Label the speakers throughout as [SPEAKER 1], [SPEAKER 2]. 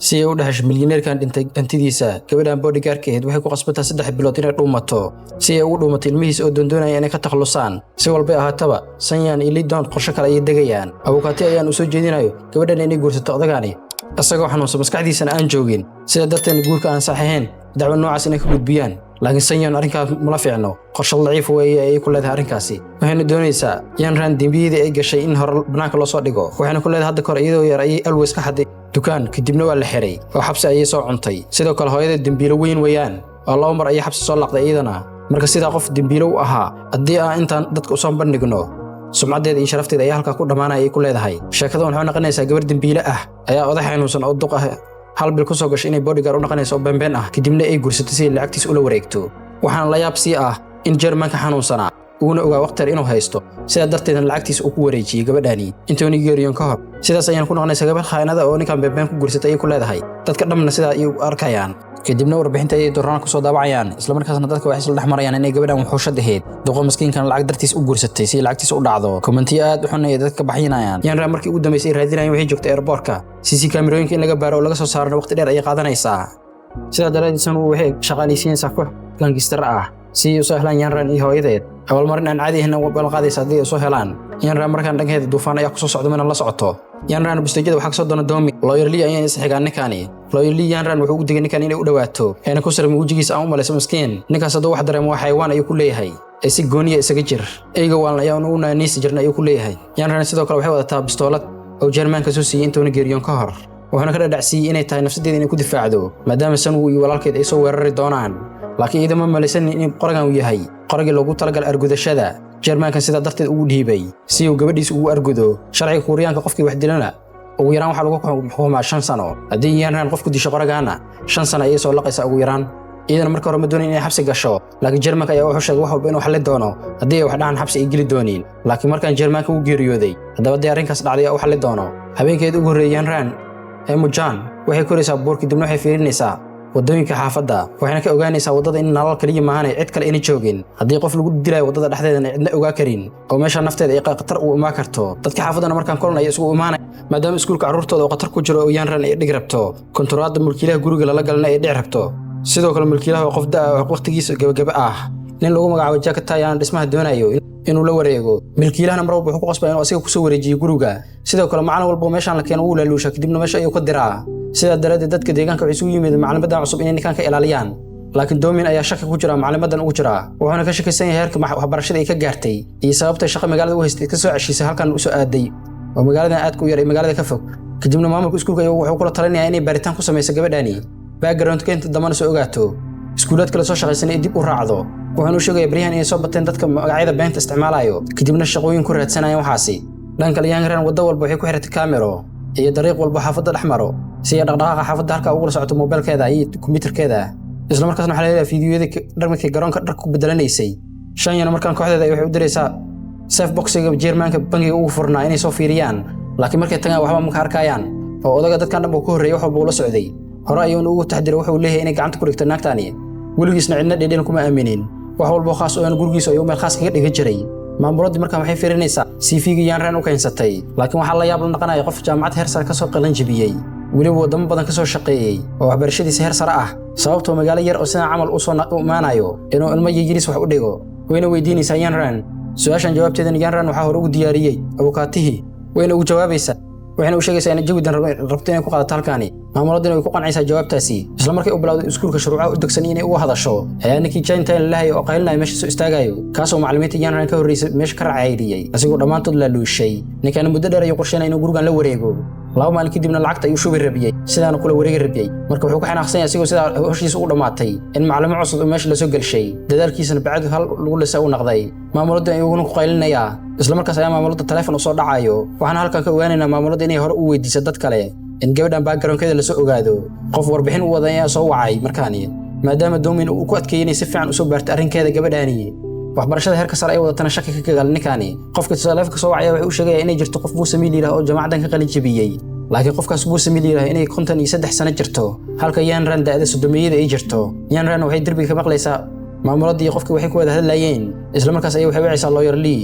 [SPEAKER 1] si ay u dhahash milyaneerkan dhintay hantidiisa gabadhan bodyguardkeed waxay ku qasbataa 3 bilood inay dhuumato si ay ugu dhuumato ilmihiisa oo doondoonaya inay ka takhalusaan si walba ahaataba Sanyan iyo Lidon qorshe kale ay degayaan abukaati ayaan u soo jeedinayo gabadhan inay guursato odagaani asagoo xanuunsan maskaxdiisana aan joogin sida darteen guurka aan saxahayn dacwo noocaas inay ka gudbiyaan laakiin Sanyan arrinkaas ma fiicno qorshe daciif weeye ay ku leedahay arrinkaasi waxayna doonaysaa Yanran dambiyada ay gashay in hor banaanka loo soo dhigo waxayna ku leedahay hadda kor iyadoo yar ay always ka xaday dukaan kadibna waa la xiray oo xabsi ayay soo cuntay sidoo kale hooyada dambiilo weyn weeyaan oo laba mar ay xabsi soo laqday iyadana marka sida qof dambiilo u ahaa haddii aan intaan dadka u soo bandhigno sumcadeeda iyo sharafteeda ayaa halka ku dhamaanayay ku leedahay sheekada waxay noqonaysaa gabar dambiile ah ayaa odax xanuunsan oo duq ah hal bil ku soo gashay inay bodyguard u noqonayso beenbeen ah kadibna ay guursatay si lacagtiisa ula wareegto waxaan la yaab si ah in Germanka xanuunsana uuna ogaa waqti inuu haysto sida darteed lacagtiisa uu ku wareejiyay gabadhaani intooni geeriyon ka hor sidaas ayaan ku noqonaysaa gabar khaanada oo ninkan beenbeen ku guursatay ay ku leedahay dadka dhamna sida ay u arkayaan kadibna warbixinta ay dooraan ku soo daabacayaan isla markaasna dadka waxay isla dhaxmarayaan inay gabadhan wuxuushad ahayd duqo miskiinkan lacag dartiis u guursatay si lacagtiisa u dhacdo commenti aad u xun ay dadka baxinayaan Yanran markii ugu dambeysay raadinayaan waxay joogtay airportka CC kaamirooyinka in laga baaro oo laga soo saaro waqti dheer ay qaadanaysaa sida daraadiisan uu waxay shaqaaleysiinaysaa koox gangster ah si uu soo helaan Yanran iyo hooyadeed awal marin aan caadi ahayn oo qaadaysa hadii ay soo helaan Yanran markaan dhankeeda duufaan ayaa ku soo socdo mana la socoto Yanran busteejada waxa ka soo doona doomi lawyer Lee ayaan is xigaan ninkani lawyer Lee Yanran wuxuu u digay ninkan inay u dhawaato ayna ku sarmi wajigiisa aan u malayso miskiin ninkaas haduu wax dareemo waa xayawaan ayuu ku leeyahay ay si gooniya isaga jir ayga waan ayaan u naaniis jirna ayuu ku leeyahay Yanran sidoo kale waxay wadataa bistoolad oo Germanka soo siiyay intoona geeriyon ka hor waxaana ka dhacsiiyay inay tahay nafsadeeda inay ku difaacdo maadaama Sanwu iyo walaalkeed ay soo weerari doonaan laakiin iyada ma malaysan in qoragan uu yahay qoragii loogu talagalay argudashada Germanka sida darteed ugu dhiibay si uu gabadhiisa ugu argudo sharciga Kuuriyaanka qofkii wax dilana ugu yaraan waxa lagu xukumaa 5 sano haddii Yanran qofku disho qoragana 5 sano ayay soo laqaysaa ugu yaraan iyadana marka hore ma doonin inay xabsi gasho laakiin Germanka ayaa wuxuu sheegay wax walba inuu xalli doono haddii ay wax dhahan xabsi ay geli dooneen laakiin markaan Germanka uu geeriyooday haddaba arrinkaas dhacday oo xalli doono habeenkeed ugu horeeyay Yanran ee Mujan waxay koraysaa boorkii dibna waxay fiirinaysaa wadooyinka xaafadda waxayna ka ogaanaysaa wadada in nalal kaliya maahan cid kale inay joogin haddii qof lagu dilayo wadada dhexdeedana cidna ogaa karin oo meesha nafteeda ay qatar u imaan karto dadka xaafadana markaan kolanay isugu imaanay maadaama iskuulka carruurtooda oo qatar ku jiro oo Yanran ay dhig rabto kontraada mulkiilaha guriga lala galna ay dhici rabto sidoo kale mulkiilaha qof waqtigiisa gabagaba ah nin lagu magacaabo Jacket ayaan dhismaha doonayo inuu la wareego milkiilahana mar walba wuxuu ku qasbay inuu asiga ku soo wareejiyo guriga sidoo kale macallin walba meeshaan la keeno uu laaluusha kadibna meesha ayuu ka diraa sida daradeed dadka deegaanka waxay isugu yimid macallimiinta cusub inay ninkan ka ilaaliyaan laakiin doomin ayaa shaki ku jira macallimiintan ugu jira wuxuuna ka shakaysan yahay heerka waxbarashada ay ka gaartay iyo sababta shaqo magaalada u haystay ka soo cashiisay halkan u soo aaday oo magaalada aad ku yar ee magaalada ka fog kadibna maamulka iskuulka wuxuu kula talinayaa inay baaritaan ku sameeyso gabadhaani background-ka inta dambana soo ogaato iskuulaad kala soo shaqaysan ee dib u raacdo waxaanu sheegay Brian inay soo bateen dadka magacyada beenta isticmaalayo kadibna shaqooyin ku raadsanayaan waxaasi dhanka Yanran wada walba waxay ku xirtay kaamiro iyo dariiq walba xaafadda dhaxmaro si ay dhaqdhaqaaqa xaafadda halka ugu socoto mobilkeeda iyo kombiyuutarkeeda isla markaasna waxa la leeyahay fiidiyoyada dharmidka garoonka dhar ku beddelanaysay Shanyana markaan kooxdeeda waxay u diraysaa safe boxiga Germanka bangiga ugu furnaa inay soo fiiriyaan laakiin markay tagaan waxba ma arkayaan oo odaga dadkan dhanba ku horeeyay wax walba uu la socday hore ayuu ugu taxdiray wuxuu leeyahay inay gacanta ku dhigto naagtaani weligiisna cidna dheedheen kuma aaminin wax walba khaas oo gurigiisa ayuu meel khaas kaga dhigan jiray maamuladii markaan waxay fiirinaysaa CV-ga Yanran u keensatay laakiin waxa la yaab la naqanaya qof jaamacad heer sare ka soo qalan jabiyay weliba wadamo badan ka soo shaqeeyay oo waxbarashadiisa heer sare ah sababtoo magaalo yar oo sida camal u soo imaanayo inuu ilmo yajiris wax u dhigo wayna weydiinaysaa Yanran su'aashan jawaabteedana Yanran waxa hore ugu diyaariyay abukaatihi wayna ugu jawaabaysaa waxayna u sheegaysaa in jawidan rabto inay ku qaadato halkaani maamuladina way ku qancaysaa jawaabtaasi isla markay u bilowday iskuulka shuruuca u degsan inay u hadasho ayaa ninkii Jaintain lahayo oo qaylinay meesha soo istaagayo kaasoo macallimiinta Yanran ka horeysay meesha ka raacayay asigoo dhamaantood la luushay ninkan muddo dheer ayuu qorsheynay inuu gurigan la wareego laba maalin kadibna lacagta ayuu shubi rabiyay sidaan kula wareegi rabiyay marka wuxuu ka xanaaqsan yahay asigoo sida hawshiisa ugu dhamaatay in macallimo cusub oo meesha la soo galshay dadaalkiisana bacad hal lagu leesaa u noqday maamuladda ayuu ku qaylinaya isla markaas ayaa maamuladda telefoon soo dhacayo waxaan halkan ka ogaanaynaa maamuladda inay hore u weydiiso dad kale in gabadhan background-keeda la soo ogaado qof warbixin u wada ayaa soo wacay markaani maadaama doomin uu ku adkeeyay si fiican u soo baartay arrinkeeda gabadhaani waxbarashada heerka sare ay wadatana shaki ka gagal ninkani qofka telefoonka soo wacay wuxuu sheegay inay jirto qof buu Samiil oo jaamacadan ka qalin jabiyay laakiin qofkaas buu Samiil inay 53 sano jirto halka Yanran da'da 30 ay jirto Yanran waxay darbiga ka maqlaysaa maamuladii qofkii waxay ku wada hadlayeen isla markaas ay waxay wacaysaa lawyer Lee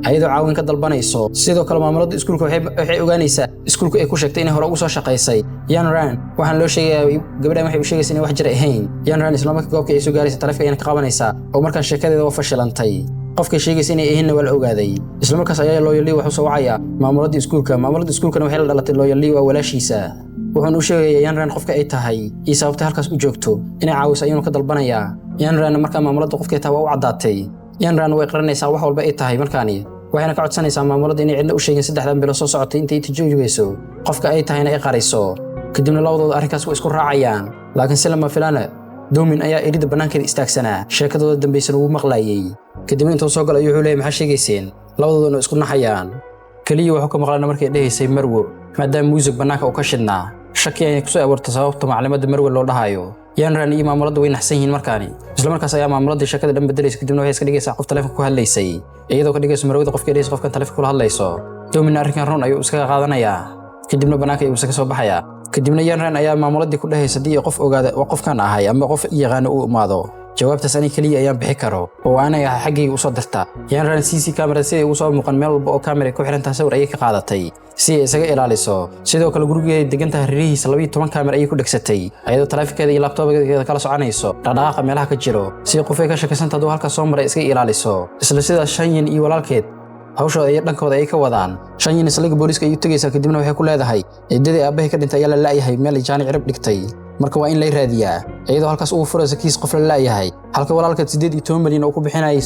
[SPEAKER 1] ayadoo caawin ka dalbanayso sidoo kale maamulada iskuulka waxay ogaanaysaa iskuulka ay ku sheegtay inay hore ugu soo shaqaysay Yan Ran waxaan loo sheegay gabadhan waxay u sheegaysaa in wax jir ahayn Yan Ran isla markii goobta ay soo gaaraysa taleefanka ayna ka qabanaysaa oo markaan sheekadeeda waa fashilantay qofka sheegaysa inay ahayn wal ogaaday isla markaas ayaa Loyally wax soo wacaya maamulada iskuulkana waxay la dhalatay Loyally waa walaashiisa wuxuu u sheegay Yan Ran qofka ay tahay iyo sababta halkaas u joogto inay caawiso ayuu ka dalbanayaa Yan Ran markaa maamulada qofka ay tahay waa u cadaatay Yan Ran way qaranaysaa wax walba ay tahay markaani waxayna ka codsanaysaa maamulada inay cidna u sheegin 3 bilood soo socotay intay tijaabiyeyso qofka ay tahayna ay qarayso kadibna labadooda arrinkaas way isku raacayaan laakiin si lama filaana Doomin ayaa erida banaankeeda istaagsanaa sheekadooda dambaysan uu maqlaayay kadibna intuu soo galay wuxuu leeyahay maxaa sheegayseen labadooduna isku naxayaan kaliya wuxuu ka maqlaana markay dhahaysay Marwo maadaama muusig banaanka uu ka shidnaa shaki ay ku soo abuurtay sababta macluumaadda Marwo loo dhahayo Yan Ran iyo maamulada way naxsan yihiin markaani isla markaas ayaa maamulada shaqada dhan bedelaysa kadibna waxay iska dhigaysaa qof taleefanka ku hadlaysay iyadoo ka dhigaysa Marwada qofkan taleefanka kula hadlayso Doomin arrinkan run ayuu iska qaadanayaa kadibna banaanka ayuu iska soo baxayaa kadibna Yan Ran ayaa maamuladii ku dhahaysay hadii qof ogaada qofkan ahay ama qof yaqaan uu imaado jawaabtaas ani kaliya ayaan bixi karo oo aanay xaggayga u soo dirta Yan Ran CC camera si ay u soo muuqan meel walba oo camera ku xiran tahay sawir ay ka qaadatay si ay isaga ilaaliso sidoo kale gurigeeda degantahay riirihiisa 12 camera ay ku dhagsatay ayadoo taleefankeeda iyo laptopkeeda kala soconayso dhaqdhaqaaqa meelaha ka jiro si qof ay ka shakaysan tahay halkaas soo maray iska ilaaliso isla sida Shanyin iyo walaalkeed hawshooda iyo dhankooda ay ka wadaan Shanyin isla booliska ay u tagaysaa kadibna waxay ku leedahay eedadii aabahay ka dhintay ayaa la laayahay meel jaani cirib dhigtay marka waa in la raadiyaa iyadoo halkaas uu furaysa kiis qof la laayahay halka walaalkeed 18 milyan oo ku bixinay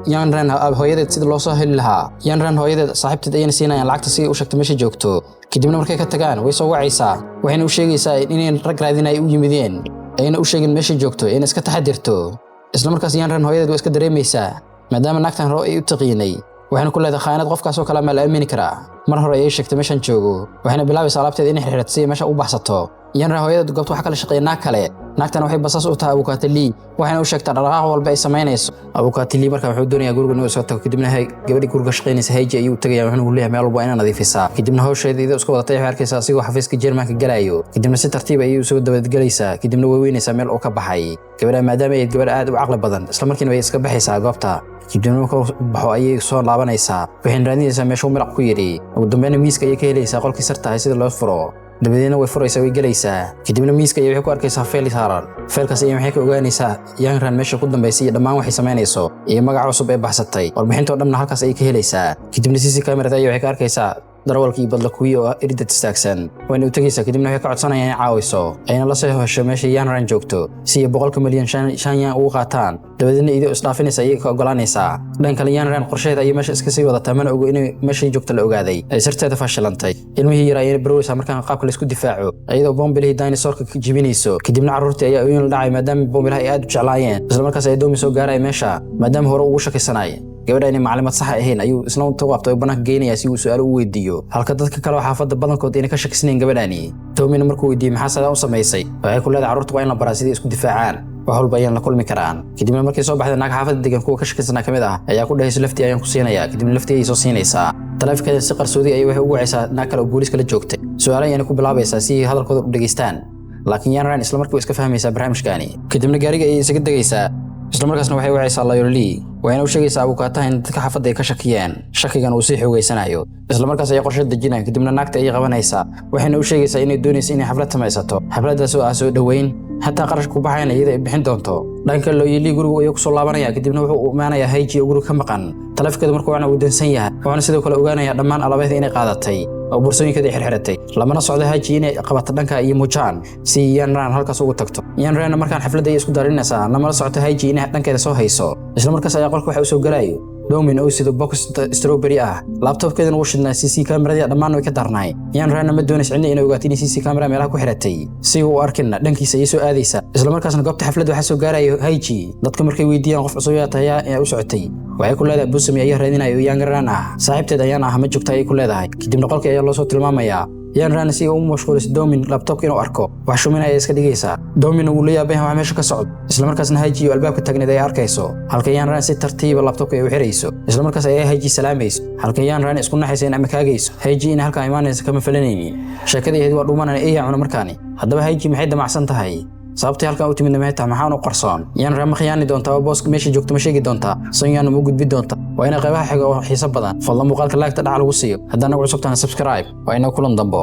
[SPEAKER 1] Yan Ran hooyadeed sida loo soo heli lahaa Yan Ran hooyadeed saaxiibteed ayna siinayaan lacagta si ay u sheegto meesha joogto kadibna markay ka tagaan way soo wacaysaa waxayna u sheegaysaa inay rag raadinay u yimideen ayna u sheegin meesha joogto in iska taxadirto isla markaas Yan Ran hooyadeed way iska dareemaysaa maadaama naagtan roo ay u taqiinay waxayna ku leedahay khaanad qofkaas oo kala ma la aamini karaa mar hore ay sheegtay meeshan joogo waxayna bilaabaysaa alaabteeda inay xirxirto si meesha u baxsato Yan Ran hooyadeed goobta waxa kala shaqeynaa kale naagtan waxay basas u tahay Abukaatili waxayna u sheegtaa dhaqdhaqaaq walba ay sameynayso Abukaatili markaa wuxuu doonayaa guriga inuu soo tago kadibna gabadhi guriga shaqeynaysa Haji ayuu tagayaa wuxuu leeyahay meel walba inay nadiifisaa kadibna hawsheeda isku wadatay waxay arkaysaa asigoo xafiiska Jermanka galayo kadibna si tartiib ayuu soo dabadgalaysaa kadibna way weynaysaa meel uu ka baxay gabadha maadaama ay gabadh aad u caqli badan isla markiina way iska baxaysaa goobta kadibna markuu baxo ayay soo laabanaysaa waxay raadinaysaa meesha uu milaq ku yiri ugu dambeyn miiska ayay ka helaysaa qolkii sirta sida loo furo dabadeedna way furaysaa way galaysaa kadibna miiska ayay ku arkaysaa fayl saaran faylkaas ayay waxay ka ogaanaysaa Yan Ran meesha ku dambeysay iyo dhammaan waxay sameynayso iyo magac cusub ee baxsatay warbixinta dhamna halkaas ayay ka helaysaa kadibna CC camera ayay waxay ka arkaysaa darawalkii badla kuwii oo erida istaagsan wayna u tagaysaa kadibna waxay ka codsanayaan inay caawiso ayna la soo hesho meesha Yan Ran joogto si 100 milyan Shanyan ugu qaataan dabadeedna idoo isdhaafinaysa ayay ka ogolaanaysaa dhan kale Yan Ran qorsheeda ayay meesha iska sii wadataa mana ogo inay meesha joogto la ogaaday ay sirteeda fashilantay ilmihii yaraa ayay barowaysaa markaan qaabka la isku difaaco ayadoo bombilihii dinosaurka ka jibinayso kadibna carruurtii ayaa u la dhacay maadaama bombilaha ay aad u jeclaayeen isla markaas ay Doomin soo gaaray meesha maadaama hore ugu shakaysanay gabadha inay macluumaad sax ahayn ayuu isla u tawaabtay banaanka geenaya si uu su'aalo u weydiiyo halka dadka kale waxa xaafadda badankood inay ka shakisneen gabadhani Doomin markuu weydiiyay maxaa saada u sameysay waxay ku leedahay carruurtu waa in la baraa sidii isku difaacaan wax walba ayaan la kulmi karaan kadibna markay soo baxday naag xaafadda degan kuwa ka shakisana kamid ah ayaa ku dhahaysay laftii ayaan ku siinayaa kadibna laftii ay soo siinaysaa taleefankeeda si qarsoodi ay waxay ugu wacaysaa naag kale oo booliska la joogtay su'aalo ayay ku bilaabaysaa si hadalkooda u dhageystaan laakiin Yan Ran isla markii iska fahmaysaa barnaamijkaani kadibna gaariga ay isaga dagaysaa isla markaasna waxay wacaysaa Loyally waxayna u sheegaysaa Abukaataha in dadka xaafadda ay ka shakiyeen shakigan uu sii xoogaysanayo isla markaas ay qorshe dejinayaan kadibna naagta ay qabanaysaa waxayna u sheegaysaa inay doonayso inay xaflad samaysato xafladaas oo soo dhaweyn hatta qarash ku baxayna iyada ay bixin doonto dhanka Loyally guriga ayuu ku soo laabanaya kadibna wuxuu u imaanayaa Haji oo guriga ka maqan taleefankeeda markuu uu dansan yahay waxaana sidoo kale ogaanaya dhammaan alaabada inay qaadatay oo bursooyinkeeda xirxiratay lamana socdo Haji inay qabato dhanka iyo Mujaan si Yan Ran halkaas ugu tagto Yan Ran markaan xafladda ay isku darinaysaa lamana socdo Haji inay dhankeeda soo hayso isla markaas ayaa qolka waxa uu soo galay Doomin oo sidoo box strawberry ah laptopkeedana uu shidnaa CC camera dhammaan way ka darnay Yan Ran ma doonays in ay ogaato in CC camera meelaha ku xiratay si uu arkina dhankiisa ay soo aadaysa isla markaasna goobta xafladda waxa soo gaaray Haji dadka markay weydiiyaan qof cusub ayaa u socotay waxay ku leedahay Busumi ayaa raadinayo Yan Ran ah saaxiibteed ayaan ah ma joogta ay ku leedahay kadibna qolka ayaa loo soo tilmaamayaa Yan Ran si uu mashquulis Doomin laptopka inuu arko wax shuminaya iska dhigaysa Doomin uu leeyahay wax meesha ka socdo isla markaasna Haji iyo albaabka taagneed ay arkayso halka Yan Ran si tartiib laptopka ay u xirayso isla markaas ay Haji salaamayso halka Yan Ran isku naxaysa in ama kaagayso Haji in halka imaanaysa kama falanaynin sheekadii waa dhumanay ay yaacuna markaani haddaba Haji maxay damacsan tahay sababtay halkan u timid maxay maxaan u qarsoon yaan raama khiyaani doontaa oo booska meesha joogto ma sheegi doontaa sanyaan ma gudbi doonta waa ina qaybaha xiga oo xiiso badan fadlan muuqaalka laagta dhac lagu siiyo haddana ugu cusubtaan subscribe waa ina kulan dambo